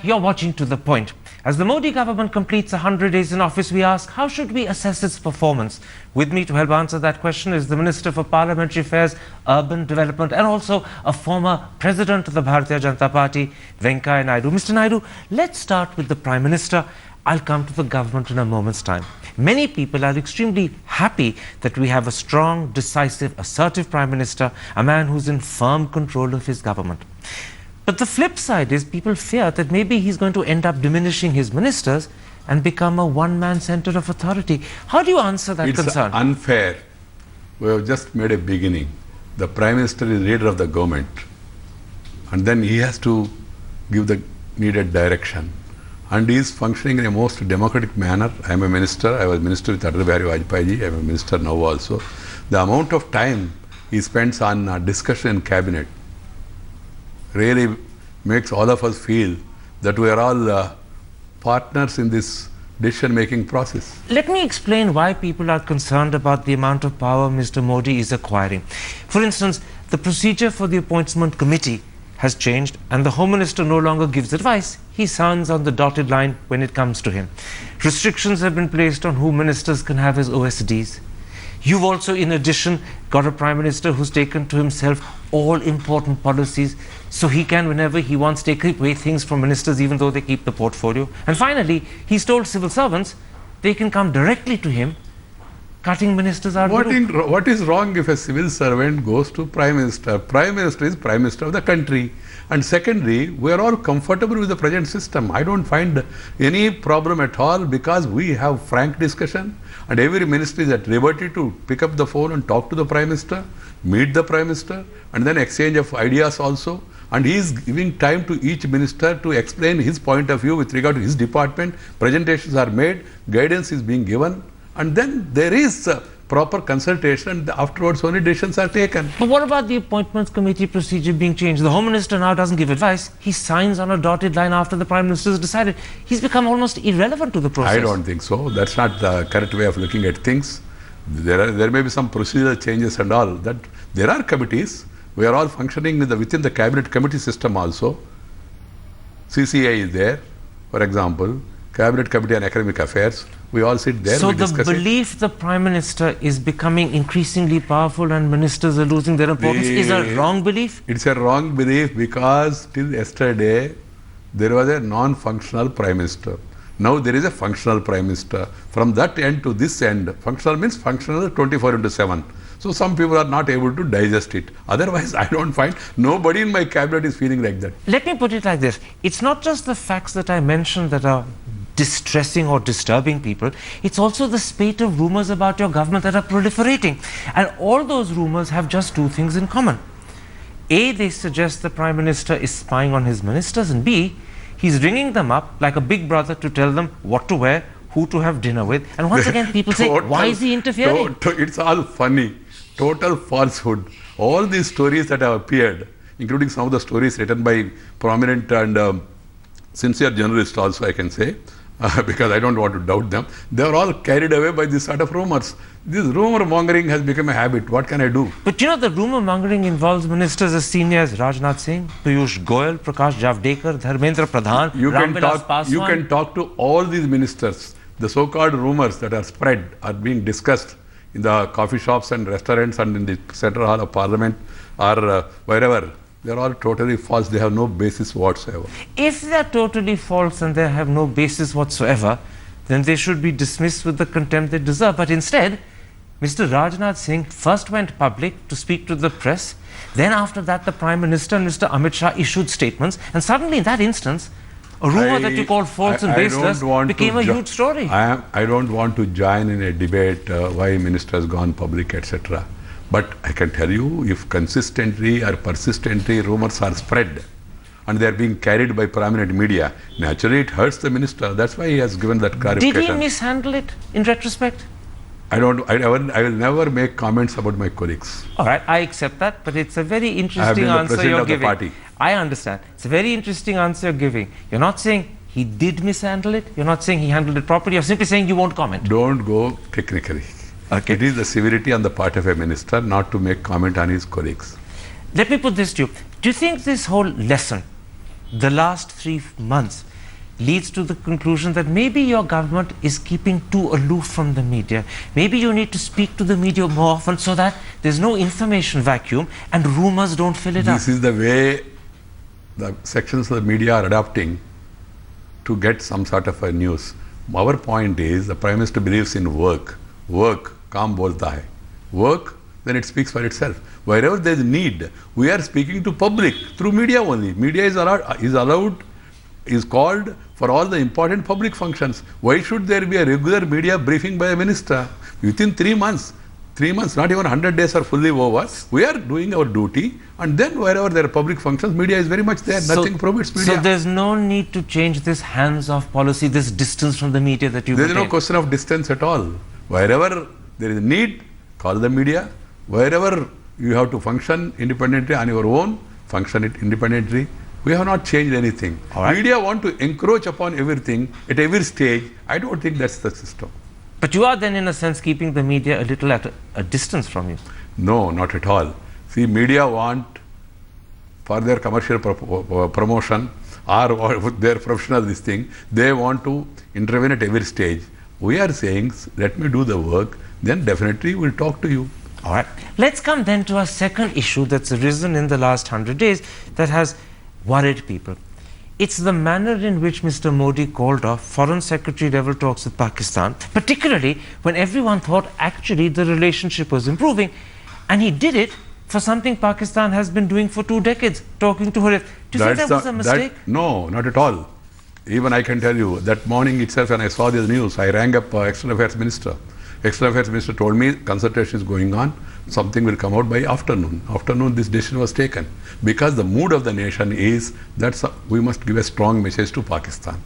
back. You're watching To The Point. As the Modi government completes 100 days in office, we ask, how should we assess its performance? With me to help answer that question is the Minister for Parliamentary Affairs, Urban Development, and also a former President of the Bharatiya Janata Party, Venkaiah Naidu. Mr. Naidu, let's start with the Prime Minister. I'll come to the government in a moment's time. Many people are extremely happy that we have a strong, decisive, assertive Prime Minister, a man who's in firm control of his government. But the flip side is people fear that maybe he's going to end up diminishing his ministers and become a one-man center of authority. How do you answer that concern? It's unfair. We have just made a beginning. The Prime Minister is leader of the government. And then he has to give the needed direction. And he is functioning in a most democratic manner. I am a minister. I was minister with Atal Bihari Vajpayee. I am a minister now also. The amount of time he spends on discussion in cabinet really makes all of us feel that we are all partners in this decision-making process. Let me explain why people are concerned about the amount of power Mr. Modi is acquiring. For instance, the procedure for the appointment committee has changed and the Home Minister no longer gives advice. He signs on the dotted line when it comes to him. Restrictions have been placed on who ministers can have as OSDs. You've also, in addition, got a Prime Minister who's taken to himself all important policies, so he can, whenever he wants, take away things from ministers, even though they keep the portfolio. And finally, he's told civil servants they can come directly to him, cutting ministers out. What is wrong if a civil servant goes to Prime Minister? Prime Minister is Prime Minister of the country. And secondly, we are all comfortable with the present system. I don't find any problem at all because we have frank discussion and every minister is at liberty to pick up the phone and talk to the Prime Minister, meet the Prime Minister, and then exchange of ideas also. And he is giving time to each minister to explain his point of view with regard to his department. Presentations are made, guidance is being given, and then there is proper consultation and afterwards only decisions are taken. But what about the appointments committee procedure being changed? The Home Minister now doesn't give advice. He signs on a dotted line after the Prime Minister has decided. He's become almost irrelevant to the process. I don't think so. That's not the correct way of looking at things. There may be some procedural changes and all. That there are committees. We are all functioning within the cabinet committee system also. CCI is there, for example. Cabinet Committee on Academic Affairs. We all sit there. So the belief the Prime Minister is becoming increasingly powerful and ministers are losing their importance is a wrong belief? It's a wrong belief because till yesterday there was a non-functional Prime Minister. Now there is a functional Prime Minister. From that end to this end, functional means functional 24/7. So some people are not able to digest it. Otherwise, I don't find nobody in my cabinet is feeling like that. Let me put it like this. It's not just the facts that I mentioned that are distressing or disturbing people. It's also the spate of rumors about your government that are proliferating. And all those rumors have just two things in common. A, they suggest the Prime Minister is spying on his ministers, and B, he's ringing them up like a big brother to tell them what to wear, who to have dinner with. And once again, people say, why is he interfering? It's all funny. Total falsehood. All these stories that have appeared, including some of the stories written by prominent and sincere journalists also, I can say, because I don't want to doubt them, they are all carried away by this sort of rumors. This rumor mongering has become a habit. What can I do? But you know, the rumor mongering involves ministers as senior as Rajnath Singh, Piyush Goyal, Prakash Javadekar, Dharmendra Pradhan, Ramvilas Paswan. You can talk to all these ministers. The so-called rumors that are spread are being discussed in the coffee shops and restaurants and in the Central Hall of Parliament or wherever. They are all totally false. They have no basis whatsoever. If they are totally false and they have no basis whatsoever, then they should be dismissed with the contempt they deserve. But instead, Mr. Rajnath Singh first went public to speak to the press. Then after that, the Prime Minister and Mr. Amit Shah issued statements. And suddenly, in that instance, a rumor that you called false and baseless became a huge story. I don't want to join in a debate why minister has gone public, etc. But I can tell you, if consistently or persistently rumors are spread and they are being carried by prominent media, naturally it hurts the minister. That's why he has given that clarification. Did he mishandle it in retrospect? I will never make comments about my colleagues. All right, I accept that, but it's a very interesting answer you're giving. Party. I understand. It's a very interesting answer you're giving. You're not saying he did mishandle it. You're not saying he handled it properly. You're simply saying you won't comment. Don't go technically. Okay. It is the severity on the part of a minister not to make comment on his colleagues. Let me put this to you. Do you think this whole lesson, the last 3 months, leads to the conclusion that maybe your government is keeping too aloof from the media. Maybe you need to speak to the media more often so that there's no information vacuum and rumors don't fill it up. This is the way the sections of the media are adapting to get some sort of a news. Our point is the Prime Minister believes in work. Work, काम बोलता है. Work, then it speaks for itself. Wherever there is need, we are speaking to public through media only. Media is called for all the important public functions. Why should there be a regular media briefing by a minister? Within 3 months, not even 100 days are fully over, we are doing our duty, and then wherever there are public functions, media is very much there. Nothing prohibits media. So there's no need to change this hands-off policy, this distance from the media that you There is no question of distance at all. Wherever there is need, call the media. Wherever you have to function independently on your own, function it independently. We have not changed anything. Right. Media want to encroach upon everything at every stage. I don't think that's the system. But you are then, in a sense, keeping the media a little at a distance from you. No, not at all. See, media want, for their commercial promotion or their professional this thing, they want to intervene at every stage. We are saying, let me do the work, then definitely we'll talk to you. All right. Let's come then to a second issue that's arisen in the last 100 days that has worried people. It's the manner in which Mr. Modi called off Foreign Secretary level talks with Pakistan, particularly when everyone thought actually the relationship was improving, and he did it for something Pakistan has been doing for 2 decades, talking to Hurriyat. Do you think that was a mistake? No, not at all. Even I can tell you, that morning itself when I saw this news, I rang up External Affairs Minister. External Affairs Minister told me consultation is going on, something will come out by afternoon. Afternoon this decision was taken because the mood of the nation is that we must give a strong message to Pakistan.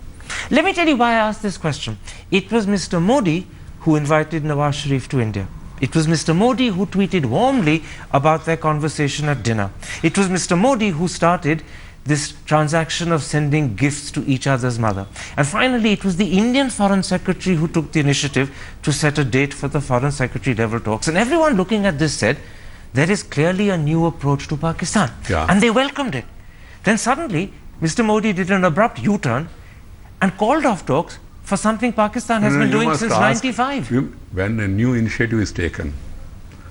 Let me tell you why I asked this question. It was Mr. Modi who invited Nawaz Sharif to India. It was Mr. Modi who tweeted warmly about their conversation at dinner. It was Mr. Modi who started this transaction of sending gifts to each other's mother. And finally, it was the Indian Foreign Secretary who took the initiative to set a date for the Foreign Secretary level talks. And everyone looking at this said, there is clearly a new approach to Pakistan. Yeah. And they welcomed it. Then suddenly, Mr. Modi did an abrupt U-turn and called off talks for something Pakistan has been doing since 95. When a new initiative is taken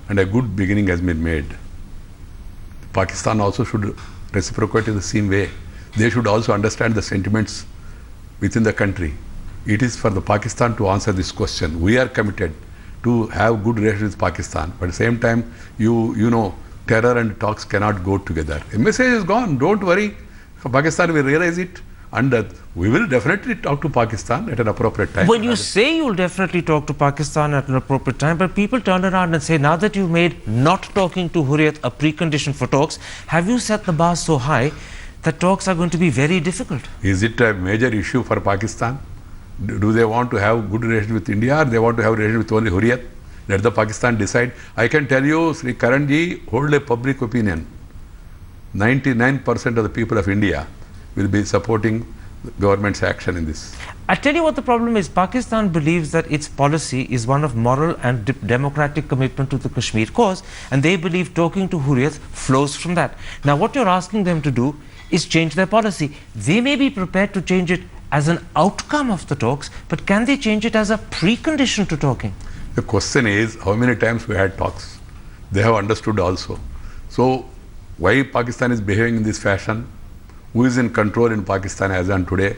and a good beginning has been made, Pakistan also should reciprocate in the same way. They should also understand the sentiments within the country. It is for the Pakistan to answer this question. We are committed to have good relations with Pakistan, but at the same time, you know, terror and talks cannot go together. A message is gone. Don't worry. Pakistan will realize it, and we will definitely talk to Pakistan at an appropriate time. When you say you'll definitely talk to Pakistan at an appropriate time, but people turn around and say, now that you've made not talking to Hurriyat a precondition for talks, have you set the bar so high that talks are going to be very difficult? Is it a major issue for Pakistan? Do they want to have good relations with India, or they want to have relations with only Hurriyat? Let the Pakistan decide. I can tell you, Sri Karanji hold a public opinion. 99% of the people of India will be supporting the government's action in this. I tell you what the problem is. Pakistan believes that its policy is one of moral and democratic commitment to the Kashmir cause, and they believe talking to Hurriyat flows from that. Now what you're asking them to do is change their policy. They may be prepared to change it as an outcome of the talks, but can they change it as a precondition to talking? The question is, how many times we had talks? They have understood also. So why Pakistan is behaving in this fashion? Who is in control in Pakistan as on today?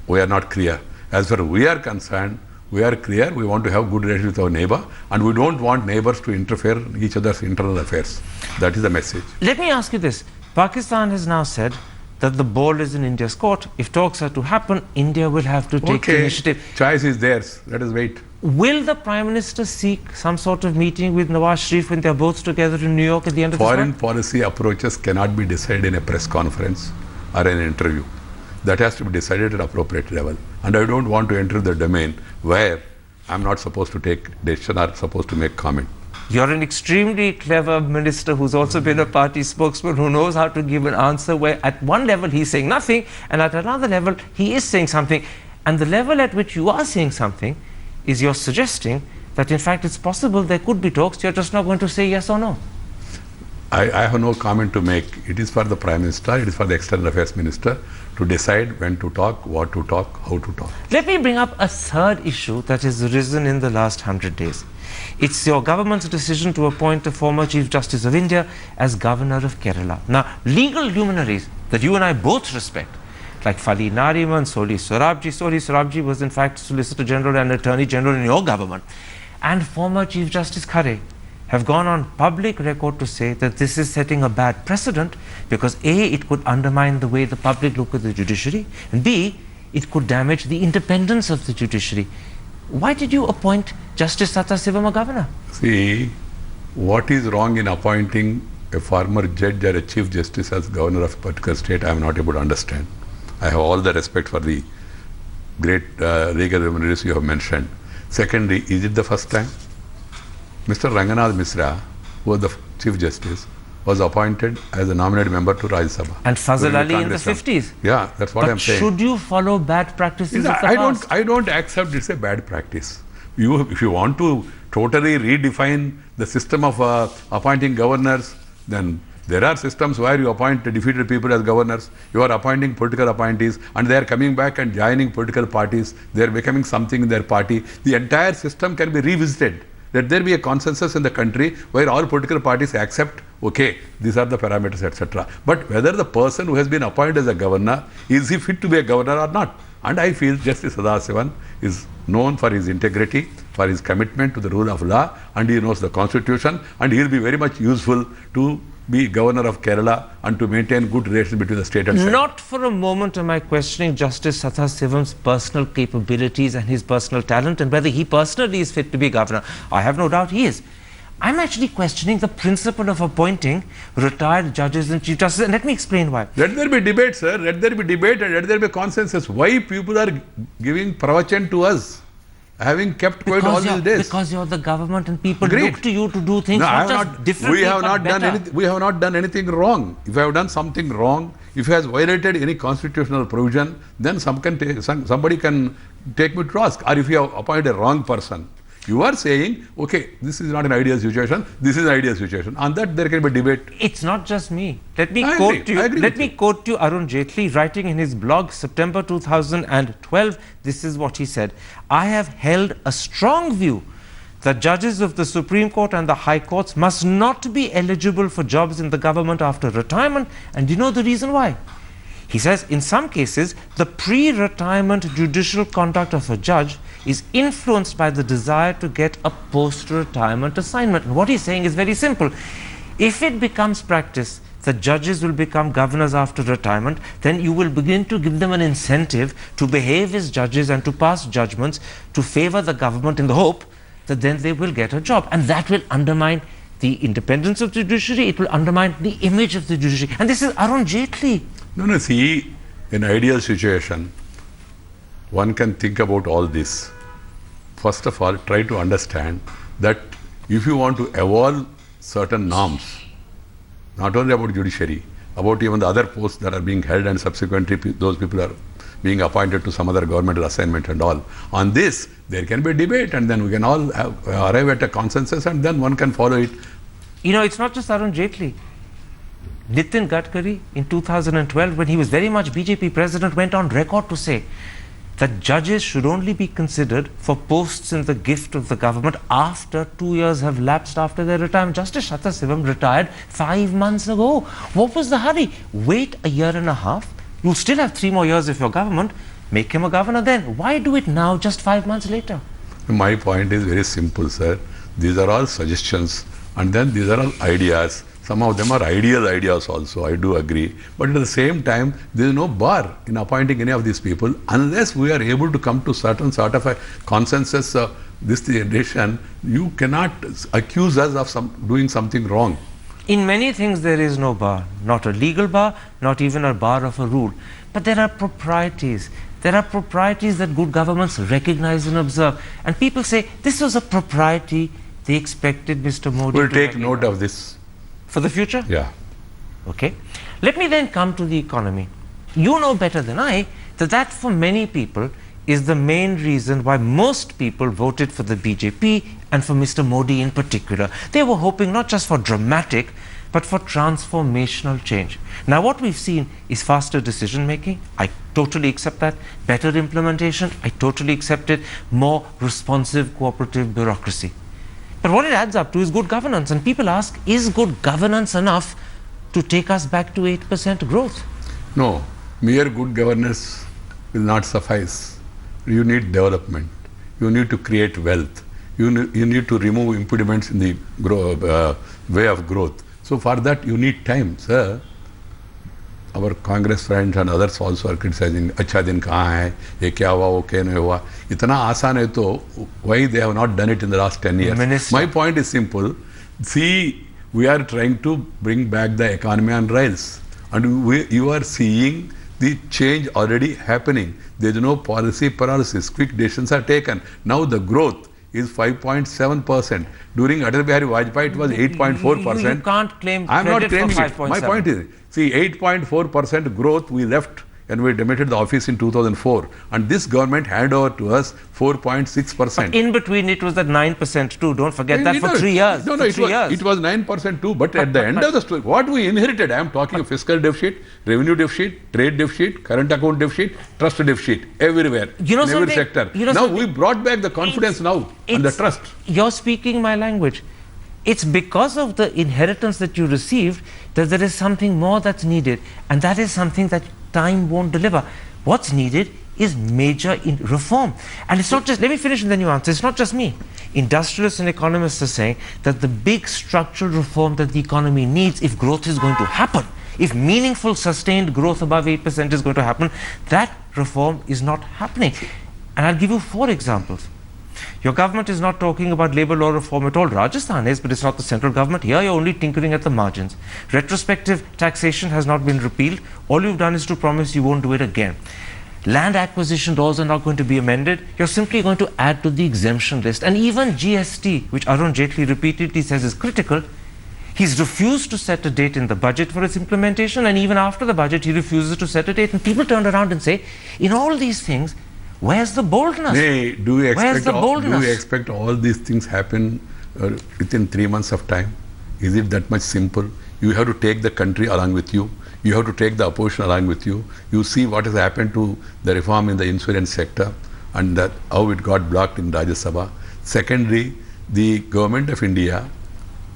We are not clear. As far as we are concerned, we are clear. We want to have good relations with our neighbor, and we don't want neighbors to interfere in each other's internal affairs. That is the message. Let me ask you this. Pakistan has now said that the ball is in India's court. If talks are to happen, India will have to take the initiative. Choice is theirs. Let us wait. Will the Prime Minister seek some sort of meeting with Nawaz Sharif when they are both together in New York at the end of this month? Foreign policy approaches cannot be decided in a press conference or an interview. That has to be decided at appropriate level. And I don't want to enter the domain where I'm not supposed to take decision or supposed to make comment. You're an extremely clever minister who's also been a party spokesman who knows how to give an answer where at one level he's saying nothing and at another level he is saying something. And the level at which you are saying something is you're suggesting that in fact it's possible there could be talks, you're just not going to say yes or no. I have no comment to make. It is for the Prime Minister, it is for the External Affairs Minister to decide when to talk, what to talk, how to talk. Let me bring up a third issue that has arisen in the last 100 days. It's your government's decision to appoint the former Chief Justice of India as Governor of Kerala. Now, legal luminaries that you and I both respect, like Fali Nariman, Soli Sorabji was in fact Solicitor General and Attorney General in your government, and former Chief Justice Khare, have gone on public record to say that this is setting a bad precedent because A, it could undermine the way the public look at the judiciary, and B, it could damage the independence of the judiciary. Why did you appoint Justice Sathasivam a governor? See, what is wrong in appointing a former judge or a chief justice as governor of a particular state, I am not able to understand. I have all the respect for the great legal luminaries you have mentioned. Secondly, is it the first time? Mr. Ranganath Misra, who was the Chief Justice, was appointed as a nominated member to Rajya Sabha. And Fazal Ali in the 50s. Yeah, that's what I'm saying. Should you follow bad practices of the past? I don't accept it's a bad practice. If you want to totally redefine the system of appointing governors, then there are systems where you appoint defeated people as governors. You are appointing political appointees and they are coming back and joining political parties. They are becoming something in their party. The entire system can be revisited. Let there be a consensus in the country where all political parties accept, okay, these are the parameters, etc. But whether the person who has been appointed as a governor, is he fit to be a governor or not? And I feel Justice Sadasivan is known for his integrity, for his commitment to the rule of law, and he knows the constitution, and he will be very much useful to be governor of Kerala and to maintain good relations between the state and centre. Not for a moment am I questioning Justice Sathasivam's personal capabilities and his personal talent and whether he personally is fit to be governor. I have no doubt he is. I'm actually questioning the principle of appointing retired judges and chief justices. And let me explain why. Let there be debate, sir. Let there be debate and let there be consensus. Why people are giving pravachan to us? Having kept quiet all these days. Because you're the government and people Agreed. look to you to do things No, not just differently, we have not but done better. anything. We have not done anything wrong. If I have done something wrong, if he has violated any constitutional provision, then somebody can take me to task. Or if you have appointed a wrong person, you are saying, okay, this is not an ideal situation. This is an ideal situation. On that, there can be debate. It's not just me. Let me I quote agree. you Arun Jaitley writing in his blog September 2012. This is what he said. I have held a strong view that judges of the Supreme Court and the High Courts must not be eligible for jobs in the government after retirement. And you know the reason why? He says, in some cases, the pre-retirement judicial conduct of a judge is influenced by the desire to get a post-retirement assignment. And what he's saying is very simple. If it becomes practice that judges will become governors after retirement, then you will begin to give them an incentive to behave as judges and to pass judgments to favor the government in the hope that then they will get a job. And that will undermine the independence of the judiciary. It will undermine the image of the judiciary. And this is Arun Jaitley. No, see, in ideal situation, one can think about all this. First of all, try to understand that if you want to evolve certain norms, not only about judiciary, about even the other posts that are being held and subsequently those people are being appointed to some other governmental assignment and all. On this, there can be a debate and then we can all arrive at a consensus and then one can follow it. You know, it's not just Arun Jaitley. Nitin Gadkari in 2012, when he was very much BJP President, went on record to say that judges should only be considered for posts in the gift of the government after 2 years have lapsed after their retirement. Justice Sathasivam retired 5 months ago. What was the hurry? Wait a year and a half. You'll still have 3 more years of your government. Make him a governor then. Why do it now, just 5 months later? My point is very simple, sir. These are all suggestions and then these are all ideas. Some of them are ideal ideas also, I do agree. But at the same time, there is no bar in appointing any of these people unless we are able to come to certain sort of a consensus. This edition, you cannot accuse us of doing something wrong. In many things there is no bar, not a legal bar, not even a bar of a rule. But there are proprieties. There are proprieties that good governments recognize and observe. And people say, this was a propriety they expected Mr. Modi We'll to take recognize. note of this. For the future? Yeah. Okay. Let me then come to the economy. You know better than I that for many people is the main reason why most people voted for the BJP and for Mr. Modi in particular. They were hoping not just for dramatic but for transformational change. Now, what we've seen is faster decision making. I totally accept that. Better implementation. I totally accept it. More responsive, cooperative bureaucracy. But what it adds up to is good governance. And people ask, is good governance enough to take us back to 8% growth? No, mere good governance will not suffice. You need development. You need to create wealth. You need to remove impediments in the way of growth. So for that you need time, sir. Our Congress friends and others also are criticizing, अच्छा दिन कहाँ है, ये क्या हुआ, वो क्या नहीं हुआ. इतना आसान है तो why they have not done it in the last 10 years? Minister. My point is simple. See, we are trying to bring back the economy on rails, and you are seeing the change already happening. There is no policy paralysis. Quick decisions are taken. Now the growth is 5.7%. During Atal Bihari Vajpayee, it was 8.4%. You can't claim I am not credit claiming for it. 5.7. My point is, see, 8.4% growth we left and we demitted the office in 2004. And this government handed over to us 4.6%. In between, it was at 9% too. Don't forget that for 3 years. No, it was 9% too. But at the end of the story, what we inherited, I am talking of fiscal deficit, revenue deficit, trade deficit, current account deficit, trust deficit, everywhere, in every sector. Now we brought back the confidence and the trust. You're speaking my language. It's because of the inheritance that you received that there is something more that's needed, and that is something that time won't deliver. What's needed is major reform. And it's not just, let me finish and then you answer, it's not just me. Industrialists and economists are saying that the big structural reform that the economy needs, if growth is going to happen, if meaningful sustained growth above 8% is going to happen, that reform is not happening. And I'll give you 4 examples. Your government is not talking about labour law reform at all. Rajasthan is, but it's not the central government. Here you're only tinkering at the margins. Retrospective taxation has not been repealed. All you've done is to promise you won't do it again. Land acquisition laws are not going to be amended. You're simply going to add to the exemption list. And even GST, which Arun Jaitley repeatedly says is critical, he's refused to set a date in the budget for its implementation, and even after the budget he refuses to set a date. And people turn around and say, in all these things, where's the boldness? Hey, do you Where's expect all these things happen within 3 months of time? Is it that much simple? You have to take the country along with you. You have to take the opposition along with you. You see what has happened to the reform in the insurance sector and that how it got blocked in Rajya Sabha. Secondly, the government of India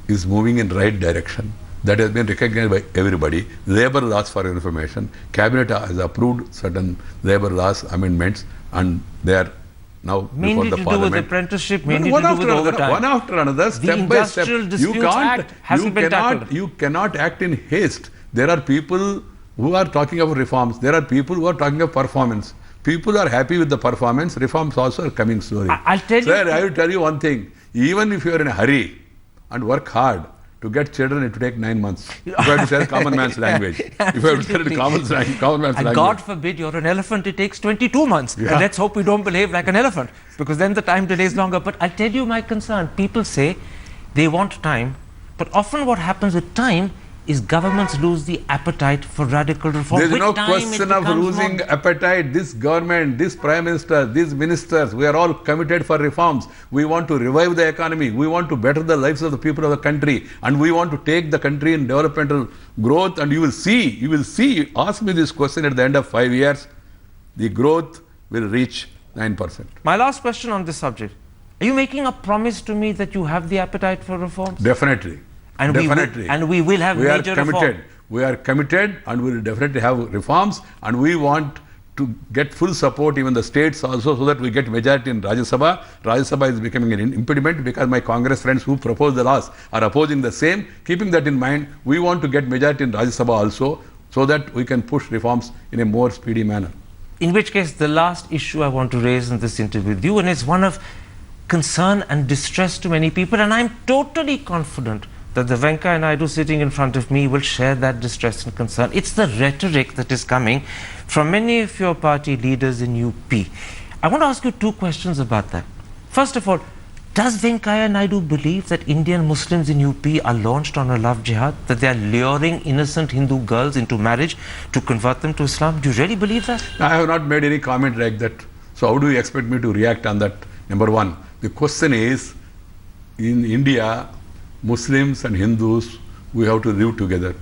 is moving in right direction. That has been recognized by everybody. Labour laws, for your information, Cabinet has approved certain labour laws amendments, and they are now mainly before the Parliament. Mainly to do with apprenticeship, mainly one to do after with another, overtime. one after another, step by step. You cannot act in haste. There are people who are talking of reforms. There are people who are talking of performance. People are happy with the performance. Reforms also are coming slowly. I'll tell you. Sir, I will tell you one thing. Even if you are in a hurry and work hard, to get children, it will take 9 months. If you have to say common man's language. If you have to say common man's language. And God forbid you're an elephant, it takes 22 months. Yeah. And let's hope we don't behave like an elephant, because then the time delay is longer. But I'll tell you my concern. People say they want time, but often what happens with time is governments lose the appetite for radical reform. There is no question of losing appetite. This government, this Prime Minister, these ministers, we are all committed for reforms. We want to revive the economy. We want to better the lives of the people of the country. And we want to take the country in developmental growth. And you will see, ask me this question at the end of 5 years, the growth will reach 9%. My last question on this subject. Are you making a promise to me that you have the appetite for reforms? Definitely. And definitely. We will have major reform. We are committed and we will definitely have reforms, and we want to get full support, even the states also, so that we get majority in Rajya Sabha. Rajya Sabha is becoming an impediment because my Congress friends who propose the laws are opposing the same. Keeping that in mind, we want to get majority in Rajya Sabha also, so that we can push reforms in a more speedy manner. In which case, the last issue I want to raise in this interview with you, and it's one of concern and distress to many people, and I'm totally confident that the Venkaiah Naidu sitting in front of me will share that distress and concern. It's the rhetoric that is coming from many of your party leaders in UP. I want to ask you 2 questions about that. First of all, does Venkaiah Naidu believe that Indian Muslims in UP are launched on a love jihad, that they are luring innocent Hindu girls into marriage to convert them to Islam? Do you really believe that? I have not made any comment like that. So how do you expect me to react on that? Number one, the question is, in India, Muslims and Hindus we have to live together.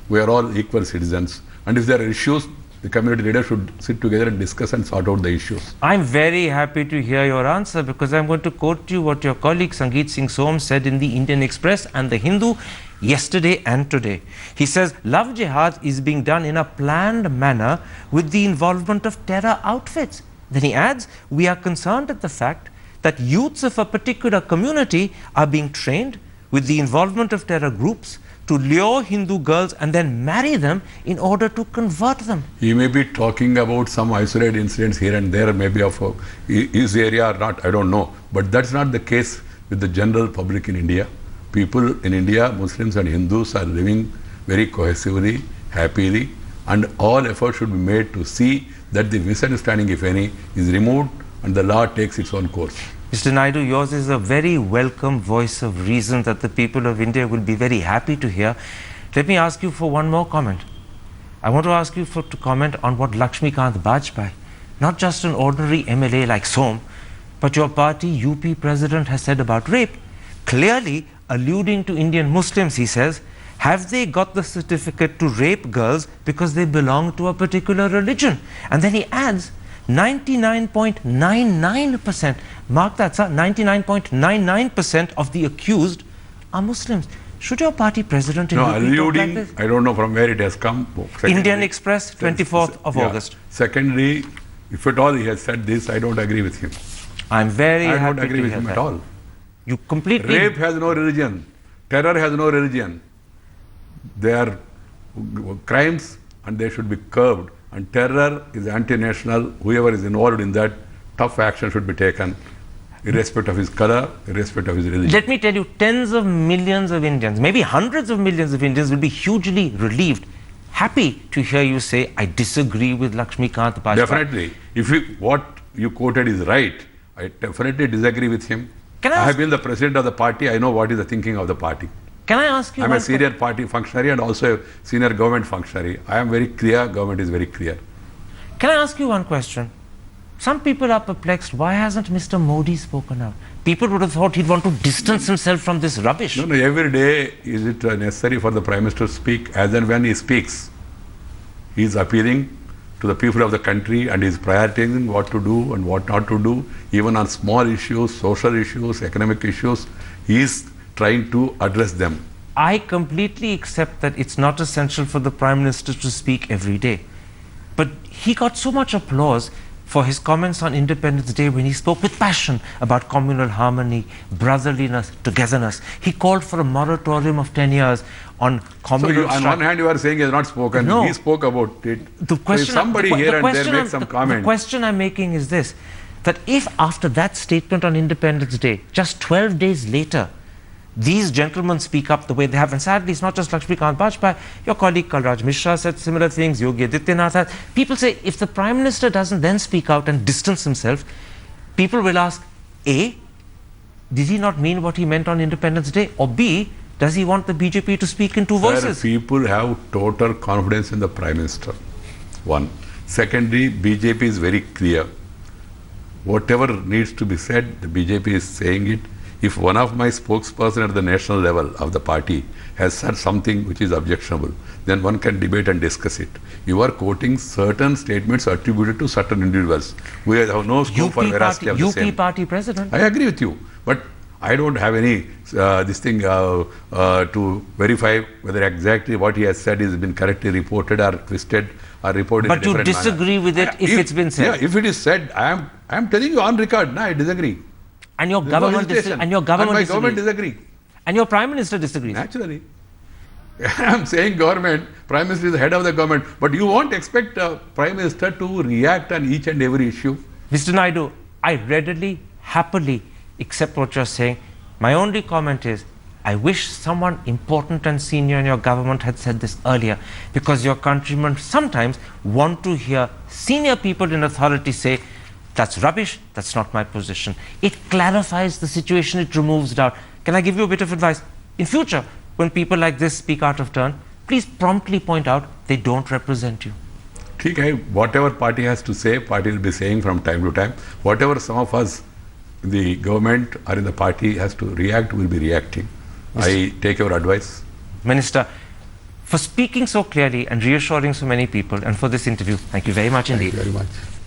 We are all equal citizens. And if there are issues, the community leaders should sit together and discuss and sort out the issues. I'm very happy to hear your answer, because I'm going to quote you what your colleague Sangeet Singh Soam said in the Indian Express and the Hindu yesterday and today. He says, love jihad is being done in a planned manner with the involvement of terror outfits. Then he adds, we are concerned at the fact that youths of a particular community are being trained with the involvement of terror groups to lure Hindu girls and then marry them in order to convert them. He may be talking about some isolated incidents here and there, maybe of his area or not, I don't know. But that's not the case with the general public in India. People in India, Muslims and Hindus, are living very cohesively, happily, and all effort should be made to see that the misunderstanding, if any, is removed and the law takes its own course. Mr. Naidu, yours is a very welcome voice of reason that the people of India will be very happy to hear. Let me ask you for one more comment. I want to ask you to comment on what Lakshmikant Bajpai, not just an ordinary MLA like Som, but your party UP president has said about rape. Clearly alluding to Indian Muslims, he says, have they got the certificate to rape girls because they belong to a particular religion? And then he adds, 99.99%, mark that, sir, 99.99% of the accused are Muslims. Should your party president in UP talk like this? I don't know from where it has come. Indian Express, 24th of August. Secondly, if at all he has said this, I don't agree with him. I'm very happy I don't agree to with hear him that. at all. You completely... Rape has no religion. Terror has no religion. They are crimes and they should be curbed. And terror is anti-national. Whoever is involved in that, tough action should be taken, irrespective of his color, irrespective of his religion. Let me tell you, tens of millions of Indians, maybe hundreds of millions of Indians will be hugely relieved, happy to hear you say, I disagree with Lakshmikant Bajpai. Definitely. If what you quoted is right, I definitely disagree with him. I have been the president of the party. I know what is the thinking of the party. Can I ask you? I'm a senior party functionary and also a senior government functionary. I am very clear, government is very clear. Can I ask you one question? Some people are perplexed. Why hasn't Mr. Modi spoken out? People would have thought he'd want to distance himself from this rubbish. No, every day is it necessary for the Prime Minister to speak. As and when he speaks, he is appealing to the people of the country and is prioritizing what to do and what not to do. Even on small issues, social issues, economic issues, he is trying to address them. I completely accept that it's not essential for the Prime Minister to speak every day. But he got so much applause for his comments on Independence Day when he spoke with passion about communal harmony, brotherliness, togetherness. He called for a moratorium of 10 years on communal... So on one hand you are saying he has not spoken, no. He spoke about it. The question, so somebody here and there makes some comment. The question I'm making is this, that if after that statement on Independence Day, just 12 days later, these gentlemen speak up the way they have, and sadly it's not just Lakshmikant Bajpai, your colleague Kalraj Mishra said similar things, Yogi Adityanath has. People say if the Prime Minister doesn't then speak out and distance himself, people will ask, A, did he not mean what he meant on Independence Day? Or B, does he want the BJP to speak in two voices? People have total confidence in the Prime Minister. One. Secondly, BJP is very clear. Whatever needs to be said, the BJP is saying it. If one of my spokesperson at the national level of the party has said something which is objectionable, then one can debate and discuss it. You are quoting certain statements attributed to certain individuals. We have no scope for veracity of the same. UP party president. I agree with you, but I don't have any to verify whether exactly what he has said has been correctly reported or twisted or reported in a different manner. But you disagree with it if it's been said? Yeah, if it is said, I am telling you on record, no, I disagree. And your government and my government disagree. And your Prime Minister disagrees. Naturally. I am saying government, Prime Minister is the head of the government, but you won't expect a Prime Minister to react on each and every issue. Mr. Naidu, I readily, happily accept what you're saying. My only comment is, I wish someone important and senior in your government had said this earlier, because your countrymen sometimes want to hear senior people in authority say, that's rubbish, that's not my position. It clarifies the situation, it removes doubt. Can I give you a bit of advice? In future, when people like this speak out of turn, please promptly point out they don't represent you. Okay, whatever party has to say, party will be saying from time to time. Whatever some of us in the government or in the party has to react, will be reacting. I take your advice. Minister, for speaking so clearly and reassuring so many people, and for this interview. Thank you very much indeed. Thank you very much.